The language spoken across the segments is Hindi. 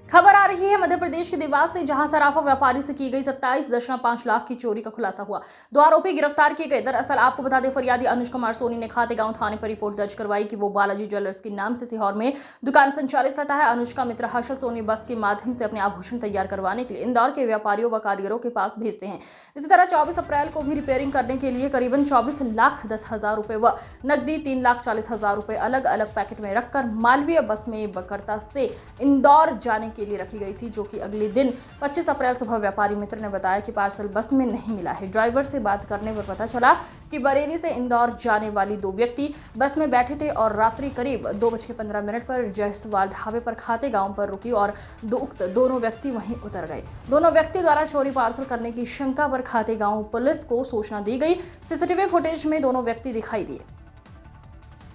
खबर आ रही है मध्य प्रदेश के देवास से, जहां सराफा व्यापारी से की गई 27.5 लाख की चोरी का खुलासा हुआ। 2 आरोपी गिरफ्तार किए गए। दरअसल आपको बता दें, फरियादी अनुज कुमार सोनी ने खातेगांव थाने पर रिपोर्ट दर्ज करवाई कि वो बालाजी ज्वेलर्स के नाम से सीहोर में दुकान संचालित करता है। अनुज का मित्र हर्षल सोनी बस के माध्यम से अपने आभूषण तैयार करवाने के लिए इंदौर के व्यापारियों व कारीगरों के पास भेजते हैं। इसी तरह 24 अप्रैल को भी रिपेयरिंग करने के लिए करीबन 24,10,000 रुपए व नकदी 3,40,000 रुपए अलग अलग पैकेट में रखकर मालवीय बस में बकरता से इंदौर जाने के लिए रखी गई थी, जो कि अगले दिन 25 अप्रैल सुबह व्यापारी मित्र ने बताया कि पार्सल बस में नहीं मिला है। ड्राइवर से बात करने पर पता चला कि बरेली से इंदौर जाने वाली 2 व्यक्ति बस में बैठे थे और रात्रि करीब 2:15 पर जयसवाल ढाबे पर खातेगांव पर रुकी और दोनों व्यक्ति वहीं उतर गए। दोनों व्यक्ति द्वारा चोरी पार्सल करने की शंका पर खातेगांव पुलिस को सूचना दी गई। सीसीटीवी फुटेज में दोनों व्यक्ति दिखाई दिए।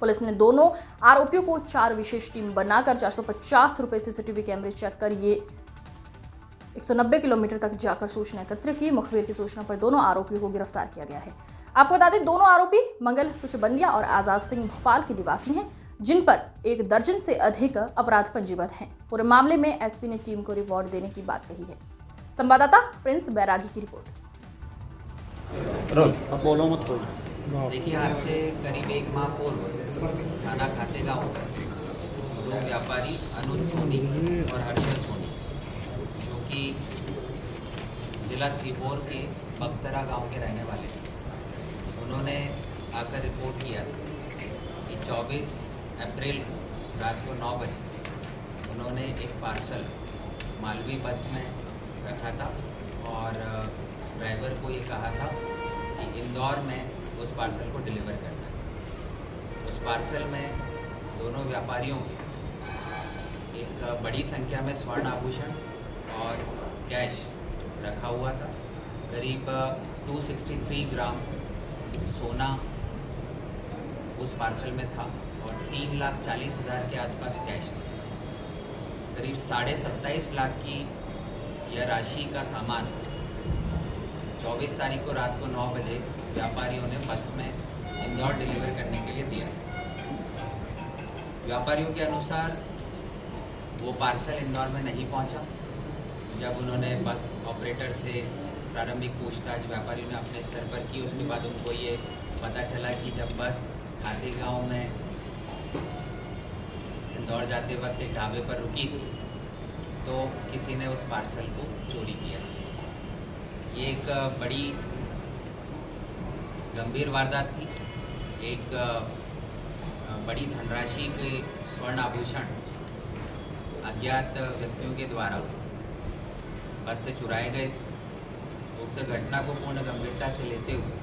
पुलिस ने दोनों आरोपियों को 4 विशेष टीम बनाकर 450 रुपए सीसीटीवी कैमरे चेक कर ये 190 किलोमीटर तक जाकर सूचना एकत्र की। मुखबिर की सूचना पर दोनों आरोपियों को गिरफ्तार किया गया है। आपको बता दें, दोनों आरोपी मंगल कुचबंदिया और आजाद सिंह भोपाल के निवासी हैं, जिन पर 1 दर्जन से अधिक अपराध पंजीबद्ध हैं। पूरे मामले में एसपी ने टीम को रिवॉर्ड देने की बात कही है। संवाददाता प्रिंस बैरागी की रिपोर्ट। देखिए, आज से करीब 1 माह पूर्व थाना खातेगांव पर 2 व्यापारी अनुज सोनी और हर्षल सोनी, जो कि ज़िला सीहोर के बगतरा गांव के रहने वाले हैं, उन्होंने आकर रिपोर्ट किया कि 24 अप्रैल को रात को 9 बजे उन्होंने एक पार्सल मालवी बस में रखा था और ड्राइवर को ये कहा था कि इंदौर में उस पार्सल को डिलीवर करना है। उस पार्सल में दोनों व्यापारियों के एक बड़ी संख्या में स्वर्ण आभूषण और कैश रखा हुआ था। करीब 263 ग्राम सोना उस पार्सल में था और 3,40,000 के आसपास कैश था। करीब 27.5 लाख की यह राशि का सामान 24 तारीख को रात को 9 बजे व्यापारियों ने बस में इंदौर डिलीवर करने के लिए दिया। व्यापारियों के अनुसार वो पार्सल इंदौर में नहीं पहुंचा। जब उन्होंने बस ऑपरेटर से प्रारंभिक पूछताछ व्यापारियों ने अपने स्तर पर की, उसके बाद उनको ये पता चला कि जब बस खातेगांव में इंदौर जाते वक्त एक ढाबे पर रुकी थी, तो किसी ने उस पार्सल को चोरी किया। ये एक बड़ी गंभीर वारदात थी। एक बड़ी धनराशि के स्वर्ण आभूषण अज्ञात व्यक्तियों के द्वारा बस से चुराए गए थे। उक्त घटना को पूर्ण गंभीरता से लेते हुए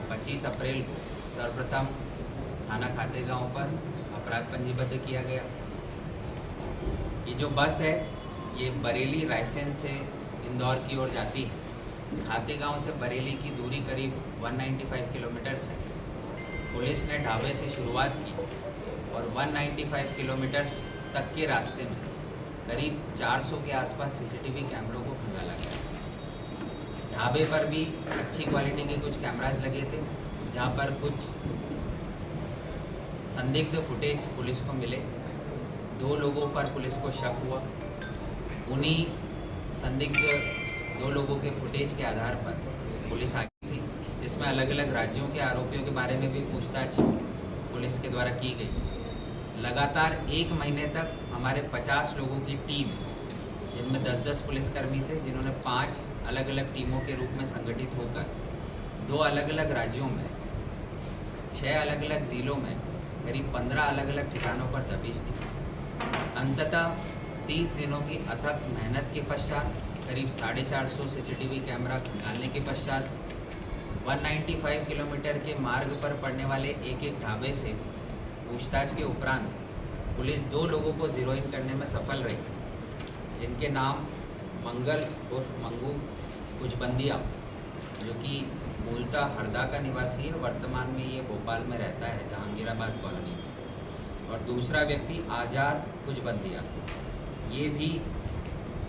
25 अप्रैल को सर्वप्रथम थाना खातेगांव पर अपराध पंजीबद्ध किया गया। ये जो बस है, ये बरेली रायसेन से इंदौर की ओर जाती है। खातेगांव से बरेली की दूरी करीब 195 किलोमीटर है। पुलिस ने ढाबे से शुरुआत की और 195 किलोमीटर तक के रास्ते में करीब 400 के आसपास सीसीटीवी कैमरों को खंगाला गया। ढाबे पर भी अच्छी क्वालिटी के कुछ कैमराज लगे थे, जहां पर कुछ संदिग्ध फुटेज पुलिस को मिले। 2 लोगों पर पुलिस को शक हुआ। उन्हीं संदिग्ध 2 लोगों के फुटेज के आधार पर पुलिस आई थी, जिसमें अलग अलग राज्यों के आरोपियों के बारे में भी पूछताछ पुलिस के द्वारा की गई। लगातार 1 महीने तक हमारे 50 लोगों की टीम, जिनमें 10-10 पुलिसकर्मी थे, जिन्होंने 5 अलग अलग टीमों के रूप में संगठित होकर 2 अलग अलग राज्यों में 6 अलग अलग ज़िलों में करीब 15 अलग अलग ठिकानों पर दबिश दी। अंततः 30 दिनों की अथक मेहनत के पश्चात करीब 450 सीसीटीवी कैमरा खंगालने के पश्चात 195 किलोमीटर के मार्ग पर पड़ने वाले एक ढाबे से पूछताछ के उपरांत पुलिस 2 लोगों को ज़ीरो इन करने में सफल रही, जिनके नाम मंगल उर्फ मंगू कुचबंदिया, जो कि मूलतः हरदा का निवासी है, वर्तमान में ये भोपाल में रहता है जहांगीराबाद कॉलोनी में, और दूसरा व्यक्ति आज़ाद कुचबंदिया, ये भी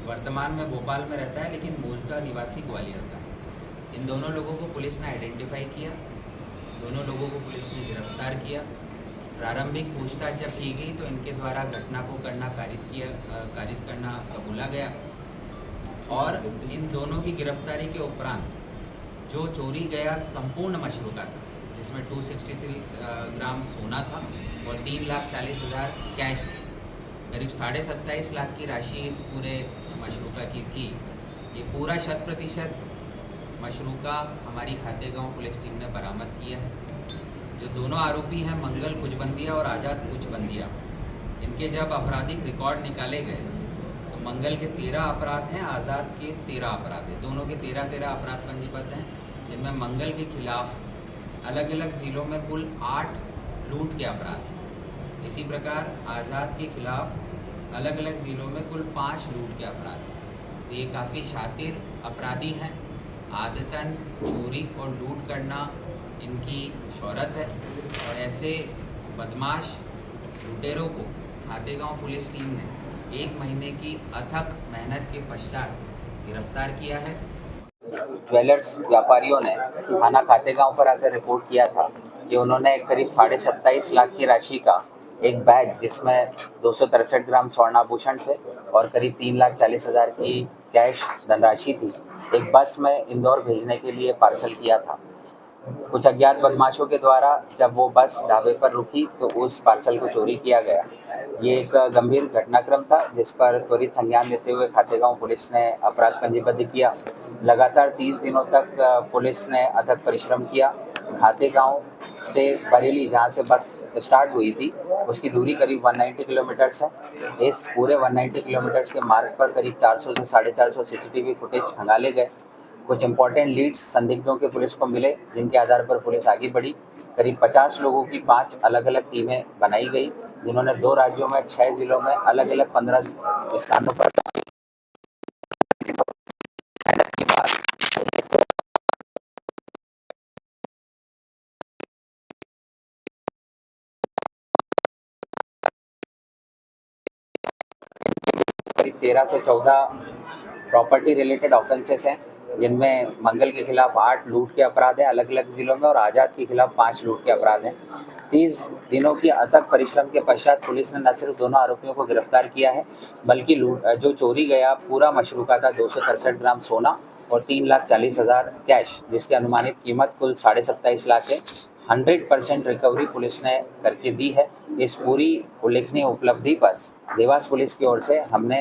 वर्तमान में भोपाल में रहता है लेकिन मूलतः निवासी ग्वालियर का है। इन दोनों लोगों को पुलिस ने आइडेंटिफाई किया, दोनों लोगों को पुलिस ने गिरफ्तार किया प्रारंभिक पूछताछ जब की गई तो इनके द्वारा घटना को कारित करना कबूला गया और इन दोनों की गिरफ्तारी के उपरांत जो चोरी गया संपूर्ण मशरूका था, जिसमें 263 ग्राम सोना था और 3,40,000 कैश, करीब 27.5 लाख की राशि इस पूरे मशरूका की थी। ये पूरा 100% मशरूका हमारी खातेगांव पुलिस टीम ने बरामद किया है। जो दोनों आरोपी हैं मंगल कुचबंदिया और आज़ाद कुचबंदिया, इनके जब आपराधिक रिकॉर्ड निकाले गए तो मंगल के 13 अपराध हैं, आज़ाद के 13 अपराध हैं। दोनों के 13 अपराध पंजीबद्ध हैं, जिनमें मंगल के खिलाफ अलग अलग ज़िलों में कुल 8 लूट के अपराध हैं। इसी प्रकार आज़ाद के खिलाफ अलग अलग ज़िलों में कुल 5 लूट के अपराध हैं। तो ये काफ़ी शातिर अपराधी हैं। आदतन चोरी और लूट करना इनकी शोहरत है और ऐसे बदमाश लुटेरों को खातेगांव पुलिस टीम ने 1 महीने की अथक मेहनत के पश्चात गिरफ्तार किया है। ज्वेलर्स व्यापारियों ने थाना खातेगांव पर आकर रिपोर्ट किया था कि उन्होंने करीब 27.5 लाख की राशि का एक बैग, जिसमें 263 ग्राम स्वर्णाभूषण थे और करीब 3,40,000 की कैश धनराशि थी, एक बस में इंदौर भेजने के लिए पार्सल किया था। कुछ अज्ञात बदमाशों के द्वारा जब वो बस ढाबे पर रुकी तो उस पार्सल को चोरी किया गया। ये एक गंभीर घटनाक्रम था जिस पर त्वरित संज्ञान लेते हुए खातेगांव पुलिस ने अपराध पंजीबद्ध किया। लगातार 30 दिनों तक पुलिस ने अथक परिश्रम किया। खातेगांव से बरेली, जहां से बस स्टार्ट हुई थी, उसकी दूरी करीब 190 किलोमीटर्स है। इस पूरे 190 किलोमीटर्स के मार्ग पर करीब 400 से 450 सीसीटीवी फुटेज खंगाले गए। कुछ इंपॉर्टेंट लीड्स संदिग्धों के पुलिस को मिले, जिनके आधार पर पुलिस आगे बढ़ी। करीब 50 लोगों की 5 अलग अलग टीमें बनाई गई, जिन्होंने 2 राज्यों में 6 जिलों में अलग अलग 15 स्थानों पर करीब 13 से 14 प्रॉपर्टी रिलेटेड ऑफेंसेस हैं, जिनमें मंगल के खिलाफ 8 लूट के अपराध हैं अलग अलग ज़िलों में और आज़ाद के खिलाफ 5 लूट के अपराध हैं। 30 दिनों की अथक परिश्रम के पश्चात पुलिस ने न सिर्फ दोनों आरोपियों को गिरफ्तार किया है, बल्कि जो चोरी गया पूरा मशरूका था 263 ग्राम सोना और 3,40,000 कैश, जिसकी अनुमानित कीमत कुल 27.5 लाख है। 100% रिकवरी पुलिस ने करके दी है। इस पूरी उल्लेखनीय उपलब्धि पर देवास पुलिस की ओर से हमने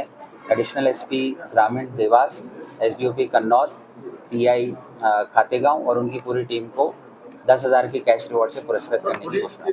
एडिशनल एसपी ग्रामीण देवास, एसडीओपी कन्नौज, टीआई खातेगांव और उनकी पूरी टीम को 10,000 के कैश रिवॉर्ड से पुरस्कृत करने की घोषणा।